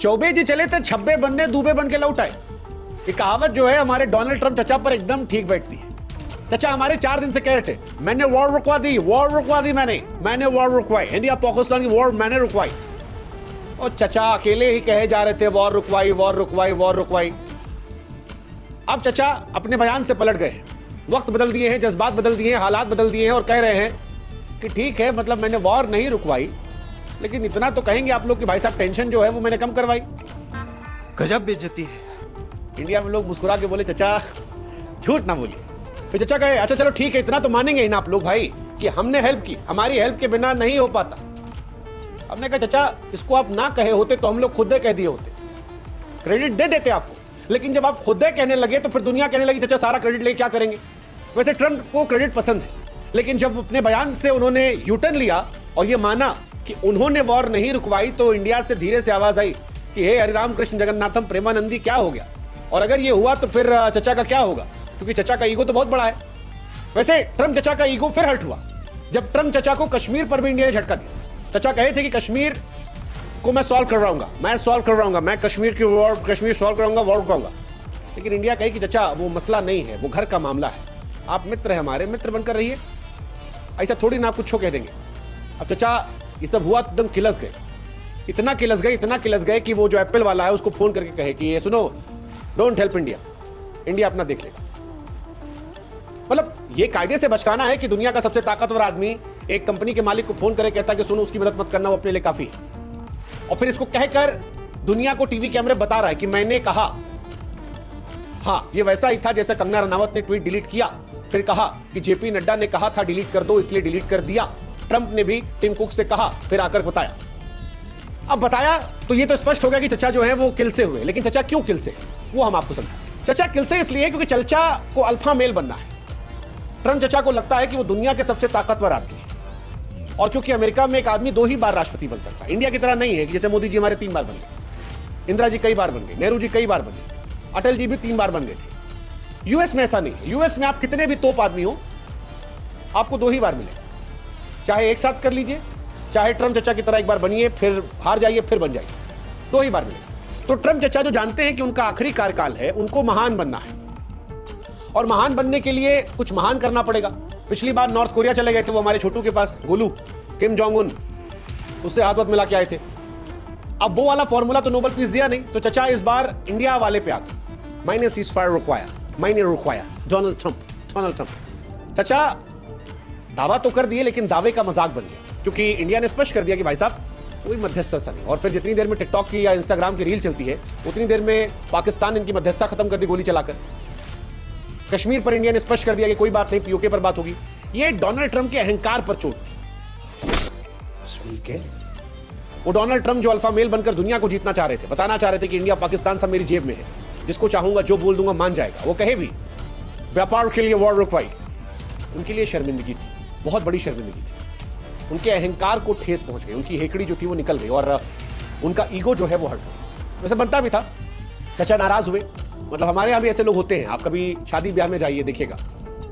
चौबे जी चले थे, छब्बे बनने दूबे बन के लौट आए। ये कहावत जो है हमारे डोनाल्ड ट्रंप चचा पर एकदम ठीक बैठती है। चचा हमारे 4 दिन से कह रहे थे मैंने वॉर रुकवा दी, मैंने वॉर रुकवाई, इंडिया पाकिस्तान की वॉर मैंने रुकवाई। और चचा अकेले ही कहे जा रहे थे वॉर रुकवाई। अब चचा अपने बयान से पलट गए, वक्त बदल दिए हैं, जज्बात बदल दिए हैं, हालात बदल दिए हैं और कह रहे हैं कि ठीक है, मतलब मैंने वॉर नहीं रुकवाई, लेकिन इतना तो कहेंगे आप लोग कि भाई साहब टेंशन जो है वो मैंने कम करवाई। गजब बेइज्जती है। इंडिया में लोग मुस्कुरा के बोले चचा झूठ ना बोलिए। फिर चचा कहे अच्छा चलो ठीक है, इतना तो मानेंगे ही ना आप लोग भाई कि हमने हेल्प की, हमारी हेल्प के बिना नहीं हो पाता। हमने कहा चचा इसको आप ना कहे होते तो हम लोग खुद कह दिए होते, क्रेडिट दे देते आपको, लेकिन जब आप खुद कहने लगे तो फिर दुनिया कहने लगी चचा सारा क्रेडिट ले क्या करेंगे। वैसे ट्रंप को क्रेडिट पसंद है, लेकिन जब अपने बयान से उन्होंने यूटर्न लिया और ये माना कि उन्होंने वॉर नहीं रुकवाई तो इंडिया से धीरे से आवाज आई कि हे हरिराम कृष्ण जगन्नाथम प्रेमानंदी क्या हो गया। और अगर ये हुआ तो फिर चचा का क्या होगा, क्योंकि चचा का ईगो तो बहुत बड़ा है। वैसे ट्रंप चचा का ईगो फिर हर्ट हुआ जब ट्रंप चचा को कश्मीर पर भी इंडिया ने झटका दिया। चचा कहे थे कि कश्मीर को मैं सॉल्व करवाऊंगा, मैं कश्मीर सॉल्व कराऊंगा, वॉर रुकाऊंगा। लेकिन इंडिया कहे कि चचा वो मसला नहीं है, वो घर का मामला है, आप मित्र हैं, हमारे मित्र बनकर रहिए, ऐसा थोड़ी ना आप कुछ कह देंगे। अब चचा ये सब हुआ तो एकदम किलस गए, इतना किलस गए कि वो जो एप्पल वाला है उसको फोन करके कहे कि ये सुनो डोंट हेल्प इंडिया अपना देख लेगा। मतलब ये कायदे से बचकाना है कि दुनिया का सबसे ताकतवर आदमी एक कंपनी के मालिक को फोन करे कहता कि सुनो उसकी मदद मत करना, वो अपने लिए काफी है। और फिर इसको कहकर दुनिया को टीवी कैमरे बता रहा है कि मैंने कहा। हाँ, ये वैसा ही था जैसे कंगना रनावत ने ट्वीट डिलीट किया, फिर कहा कि जेपी नड्डा ने कहा था डिलीट कर दो इसलिए डिलीट कर दिया। ट्रंप ने भी टिम कुक से कहा, फिर आकर बताया। अब बताया तो ये तो स्पष्ट हो गया कि चचा जो है वो किल से हुए। लेकिन चचा क्यों किल से, वो हम आपको समझाएं। चचा किल से इसलिए क्योंकि चचा को अल्फा मेल बनना है। ट्रंप चचा को लगता है कि वो दुनिया के सबसे ताकतवर आदमी है, और क्योंकि अमेरिका में एक आदमी 2 ही बार राष्ट्रपति बन सकता है, इंडिया की तरह नहीं है कि जैसे मोदी जी हमारे 3 बार बन गए, इंदिरा जी कई बार बन गए, नेहरू जी कई बार बन गए, अटल जी भी 3 बार बन गए थे। यूएस में ऐसा नहीं है। यूएस में आप कितने भी तोप आदमी हो आपको 2 ही बार मिलेगा, चाहे एक साथ कर लीजिए, चाहे ट्रंप चचा की तरह एक बार बनिए फिर हार जाइए फिर बन जाइए, 2 ही बार मिलेगा। तो ट्रंप चचा जो जानते हैं कि उनका आखिरी कार्यकाल है, उनको महान बनना है, और महान बनने के लिए कुछ महान करना पड़ेगा। पिछली बार नॉर्थ कोरिया चले गए थे वो हमारे छोटू के पास, गोलू किम जोंग उन, उससे हाथ वत मिला के आए थे। अब वो वाला फॉर्मूला तो नोबेल पीस दिया नहीं, तो चचा इस बार इंडिया वाले पे आते, मैंने सीजफायर रुकवाया डोनाल्ड ट्रंप। चचा दावा तो कर दिए लेकिन दावे का मजाक बन गया, क्योंकि इंडिया ने स्पष्ट कर दिया कि भाई साहब कोई मध्यस्थता सा नहीं। और फिर जितनी देर में टिकटॉक की या इंस्टाग्राम की रील चलती है उतनी देर में पाकिस्तान इनकी मध्यस्थता खत्म कर दी गोली चलाकर। कश्मीर पर इंडिया ने स्पष्ट कर दिया कि कोई बात नहीं, पीओके पर बात होगी। ये डोनाल्ड ट्रंप के अहंकार पर चोट ठीक है। वो डोनाल्ड ट्रंप जो अल्फा मेल बनकर दुनिया को जीतना चाह रहे थे, बताना चाह रहे थे कि इंडिया पाकिस्तान सब मेरी जेब में है, जिसको चाहूंगा जो बोल दूंगा मान जाएगा, वो कहे भी व्यापार के लिए वॉर रुकवाई, उनके लिए शर्मिंदगी थी, बहुत बड़ी शर्मिंदगी थी। उनके अहंकार को ठेस पहुंच गई, उनकी हेकड़ी जो थी वो निकल गई और उनका ईगो जो है वो हट गया। वैसे बनता भी था। चचा नाराज हुए, मतलब हमारे यहाँ भी ऐसे लोग होते हैं। आप कभी शादी ब्याह में जाइए, देखिएगा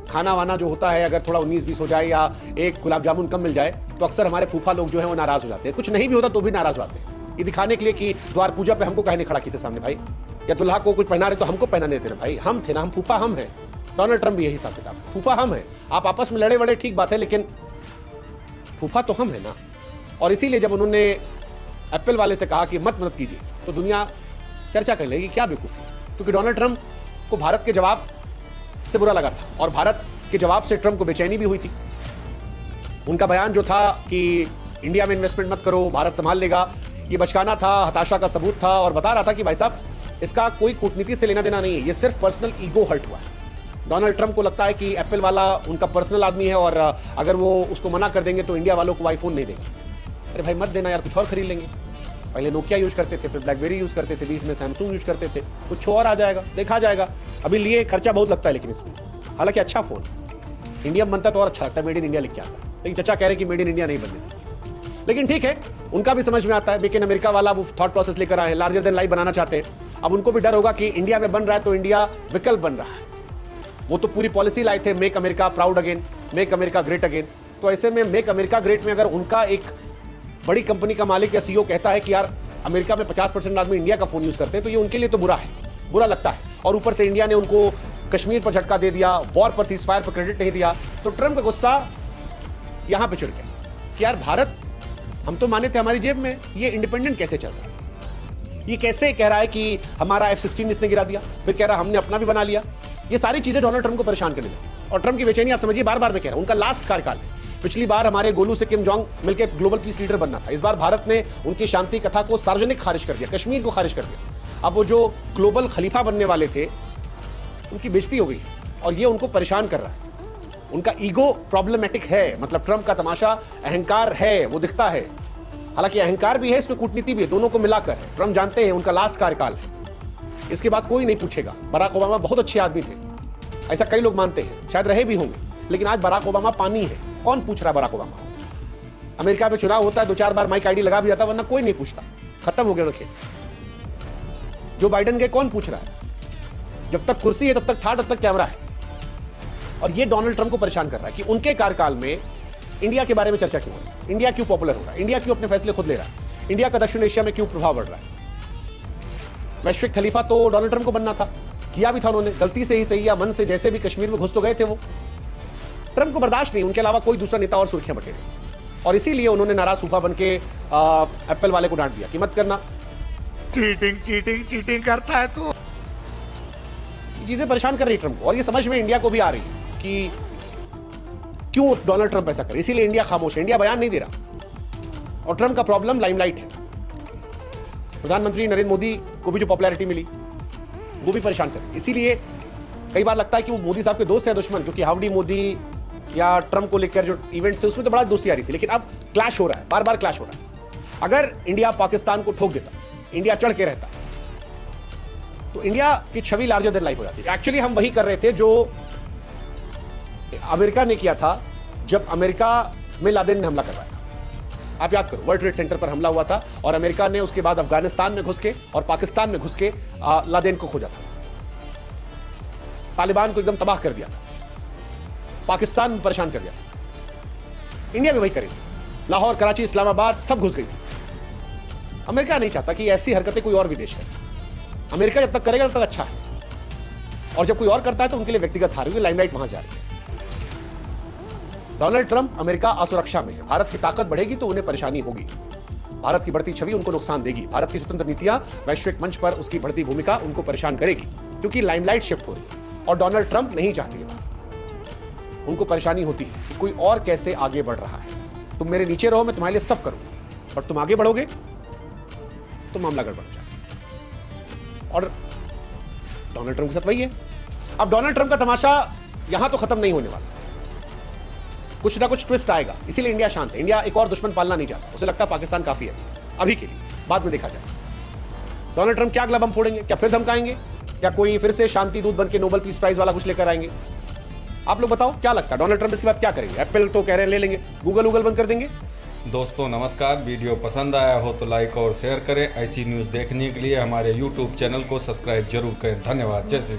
खाना वाना जो होता है अगर थोड़ा 19-20 हो जाए या एक गुलाब जामुन कम मिल जाए तो अक्सर हमारे फूफा लोग जो है वो नाराज हो जाते हैं। कुछ नहीं भी होता तो भी नाराज होते हैं, ये दिखाने के लिए कि द्वार पूजा पे हमको कहने खड़ा किए थे सामने भाई, या दुल्हा को कुछ पहना रहे तो हमको पहना देते ना भाई, हम थे ना, हम फूफा हम हैं। डोनाल्ड ट्रंप भी यही हिसाब किताब, फूफा हम हैं। आप आपस में लड़े वड़े ठीक बात है, लेकिन फूफा तो हम है ना। और इसीलिए जब उन्होंने एप्पल वाले से कहा कि मत कीजिए तो दुनिया चर्चा कर लेगी क्या बेवकूफ़ी, क्योंकि डोनाल्ड ट्रंप को भारत के जवाब से बुरा लगा था और भारत के जवाब से ट्रंप को बेचैनी भी हुई थी। उनका बयान जो था कि इंडिया में इन्वेस्टमेंट मत करो, भारत संभाल लेगा, ये बचकाना था, हताशा का सबूत था और बता रहा था कि भाई साहब इसका कोई कूटनीति से लेना देना नहीं है, ये सिर्फ पर्सनल ईगो हर्ट हुआ है। डोनाल्ड ट्रंप को लगता है कि एप्पल वाला उनका पर्सनल आदमी है और अगर वो उसको मना कर देंगे तो इंडिया वालों को आईफोन नहीं देगा। अरे भाई मत देना यार, कुछ और खरीद लेंगे। पहले नोकिया यूज करते थे, फिर ब्लैकबेरी यूज करते थे, बीच में सैमसंग यूज करते थे, कुछ और आ जाएगा, देखा जाएगा। अभी लिए खर्चा बहुत लगता है लेकिन इसमें, हालांकि अच्छा फोन इंडिया में बनता तो और अच्छा लगता है, मेड इन इंडिया लिख के आता, लेकिन चचा कह रहे कि मेड इन इंडिया नहीं बनने। लेकिन ठीक है, उनका भी समझ में आता है, लेकिन अमेरिका वाला वो थॉट प्रोसेस लेकर आए हैं, लार्जर देन लाइफ बनाना चाहते हैं। अब उनको भी डर होगा कि इंडिया में बन रहा है तो इंडिया विकल्प बन रहा है। वो तो पूरी पॉलिसी लाए थे, make America proud again, make America great again. तो ऐसे में मेक अमेरिका ग्रेट में अगर उनका एक बड़ी कंपनी का मालिक या सीईओ कहता है कि यार अमेरिका में 50% आदमी इंडिया का फोन यूज करते हैं, तो ये उनके लिए तो बुरा है, बुरा लगता है। और ऊपर से इंडिया ने उनको कश्मीर पर झटका दे दिया, वॉर पर सीज फायर पर क्रेडिट नहीं दिया, तो ट्रंप का गुस्सा यहां पे चिढ़ गया कि यार भारत, हम तो माने थे हमारी जेब में, ये इंडिपेंडेंट कैसे चल रहा है? ये कैसे कह रहा है कि हमारा F-16 इसने गिरा दिया, फिर कह रहा हमने अपना भी बना लिया। ये सारी चीजें डोनाल्ड ट्रंप को परेशान करने लगी। और ट्रंप की बेचैनी आप समझिए, बार बार मैं कह रहा हूं, उनका लास्ट कार्यकाल है। पिछली बार हमारे गोलू से किम जोंग मिलकर ग्लोबल पीस लीडर बनना था, इस बार भारत ने उनकी शांति कथा को सार्वजनिक खारिज कर दिया, कश्मीर को खारिज कर दिया। अब वो जो ग्लोबल खलीफा बनने वाले थे, उनकी बेइज्जती हो गई और ये उनको परेशान कर रहा है। उनका ईगो प्रॉब्लमेटिक है, मतलब ट्रंप का तमाशा अहंकार है, वो दिखता है। हालांकि अहंकार भी है, इसमें कूटनीति भी है, दोनों को मिलाकर है। ट्रंप जानते हैं उनका लास्ट कार्यकाल है, इसके बाद कोई नहीं पूछेगा। बराक ओबामा बहुत अच्छे आदमी थे, ऐसा कई लोग मानते हैं, शायद रहे भी होंगे, लेकिन आज बराक ओबामा पानी है। कौन पूछ रहा है बराक ओबामा? अमेरिका में चुनाव होता है, 2-4 बार माइक आईडी लगा भी जाता, वरना कोई नहीं पूछता, खत्म हो गया खेल। जो बाइडेन गए, कौन पूछ रहा है? जब तक कुर्सी है तब तक ठाट, तब तक कैमरा है। और ये डोनाल्ड ट्रंप को परेशान कर रहा है कि उनके कार्यकाल में इंडिया के बारे में चर्चा क्यों है, इंडिया क्यों पॉपुलर हो रहा है, इंडिया क्यों अपने फैसले खुद ले रहा है, इंडिया का दक्षिण एशिया में क्यों प्रभाव बढ़ रहा है। वैश्विक खलीफा तो डोनाल्ड ट्रंप को बनना था, किया भी था उन्होंने, गलती से ही सही या मन से, जैसे भी कश्मीर में घुस तो गए थे वो। ट्रंप को बर्दाश्त नहीं, उनके अलावा कोई दूसरा नेता और सुर्खियां बटेरे, और इसीलिए उन्होंने नाराज फूफा बन के एप्पल वाले को डांट दिया कि मत करना, चीटिंग करता है तू। चीजें परेशान कर रही ट्रंप को, और ये समझ में इंडिया को भी आ रही है कि क्यों डोनाल्ड ट्रंप ऐसा करे। इसीलिए इंडिया खामोश है, इंडिया बयान नहीं दे रहा। और ट्रंप का प्रॉब्लम लाइमलाइट है। प्रधानमंत्री नरेंद्र मोदी को भी जो पॉपुलैरिटी मिली, वो भी परेशान कर, इसीलिए कई बार लगता है कि वो मोदी साहब के दोस्त हैं दुश्मन, क्योंकि हाउडी मोदी या ट्रंप को लेकर जो इवेंट्स थे उसमें तो बड़ा दोस्ती आ रही थी, लेकिन अब क्लैश हो रहा है, बार बार क्लैश हो रहा है। अगर इंडिया पाकिस्तान को ठोक देता, इंडिया चढ़ के रहता, तो इंडिया की छवि लार्जर देन लाइफ हो जाती है। एक्चुअली हम वही कर रहे थे जो अमेरिका ने किया था जब अमेरिका में लादेन ने हमला करवाया था। आप याद करो, वर्ल्ड ट्रेड सेंटर पर हमला हुआ था और अमेरिका ने उसके बाद अफगानिस्तान में घुस के और पाकिस्तान में घुस के लादेन को खोजा था, तालिबान को एकदम तबाह कर दिया था, पाकिस्तान में परेशान कर दिया था। इंडिया में वही करेगी, लाहौर, कराची, इस्लामाबाद सब घुस गई थी। अमेरिका नहीं चाहता कि ऐसी हरकतें कोई और भी देश करे। अमेरिका जब तक करेगा तब तक अच्छा है, और जब कोई और करता है तो उनके लिए व्यक्तिगत हार हुई, लाइमलाइट वहां जा रही है। डोनाल्ड ट्रंप, अमेरिका असुरक्षा में है, भारत की ताकत बढ़ेगी तो उन्हें परेशानी होगी, भारत की बढ़ती छवि उनको नुकसान देगी, भारत की स्वतंत्र नीतियां वैश्विक मंच पर उसकी बढ़ती भूमिका उनको परेशान करेगी, क्योंकि लाइमलाइट शिफ्ट हो रही है। और डोनाल्ड ट्रंप नहीं चाहते ये बात, उनको परेशानी होती है कि कोई और कैसे आगे बढ़ रहा है। तुम मेरे नीचे रहो, मैं तुम्हारे लिए सब करूंगा, और तुम आगे बढ़ोगे तो मामला गड़बड़ जाए। और डोनाल्ड ट्रंप के साथ वही है। अब डोनाल्ड ट्रंप का तमाशा यहां तो खत्म नहीं होने वाला, कुछ ना कुछ ट्विस्ट आएगा, इसीलिए इंडिया शांत है। इंडिया एक और दुश्मन पालना नहीं चाहता, उसे लगता है पाकिस्तान काफी है अभी के लिए, बाद में देखा जाए। डोनाल्ड ट्रंप क्या अगला बम फोड़ेंगे, क्या फिर धमकाएंगे, क्या कोई फिर से शांति दूत बनकर नोबेल पीस प्राइज वाला कुछ लेकर आएंगे? आप लोग बताओ क्या लगता है डोनाल्ड ट्रंप इसके बाद क्या करेंगे? एप्पल तो कह रहे हैं ले लेंगे, गूगल बंद कर देंगे। दोस्तों नमस्कार, वीडियो पसंद आया हो तो लाइक और शेयर करें। ऐसी न्यूज़ देखने के लिए हमारे YouTube चैनल को सब्सक्राइब जरूर करें। धन्यवाद। जय श्री राम।